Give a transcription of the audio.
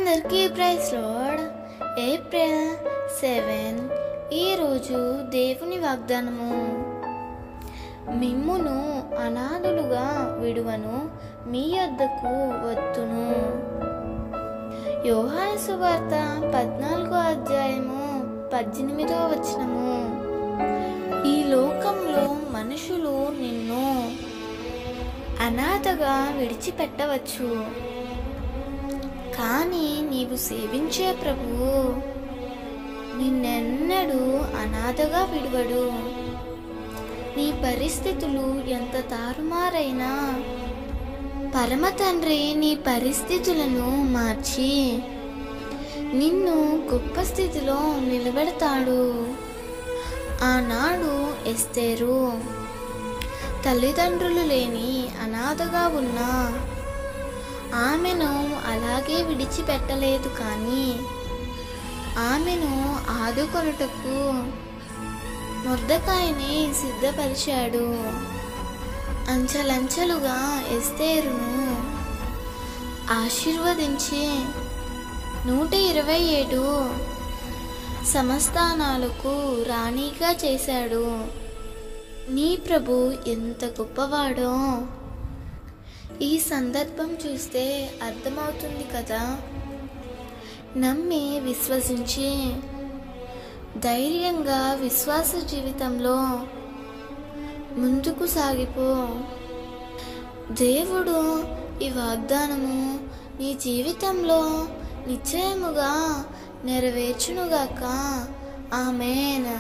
అందరికీ praise lord. April 7 ఈరోజు దేవుని వాగ్దానము. మిమ్మును అనాథులుగా విడువను, మీ యొద్దకు వత్తును. యోహాను సువార్త 14వ అధ్యాయము 18వ వచనము. ఈ లోకంలో మనుషులు నిన్ను అనాథగా విడిచిపెట్టవచ్చు, కానీ నీవు సేవించే ప్రభువు నిన్నెన్నడూ అనాథగా విడువడు. నీ పరిస్థితులు ఎంత తారుమారైనా పరమ తండ్రి నీ పరిస్థితులను మార్చి నిన్ను గొప్ప స్థితిలో నిలబెడతాడు. ఆనాడు ఎస్తేరు తల్లిదండ్రులు లేని అనాథగా ఉన్న ఆమెను అలాగే విడిచిపెట్టలేదు, కానీ ఆమెను ఆదుకొనుటకు మొర్దెకాయిని సిద్ధపరిచాడు. అంచెలంచెలుగా ఎస్తేరును ఆశీర్వదించి 127 సంస్థానాలకు రాణిగా చేశాడు. నీ ప్రభు ఎంత గొప్పవాడో ఈ సందర్భం చూస్తే అర్థమవుతుంది కదా. నమ్మి విశ్వసించి ధైర్యంగా విశ్వాస జీవితంలో ముందుకు సాగిపో. దేవుడు ఈ వాగ్దానము నీ జీవితంలో నిశ్చయముగా నెరవేర్చునుగాక. ఆమేన్.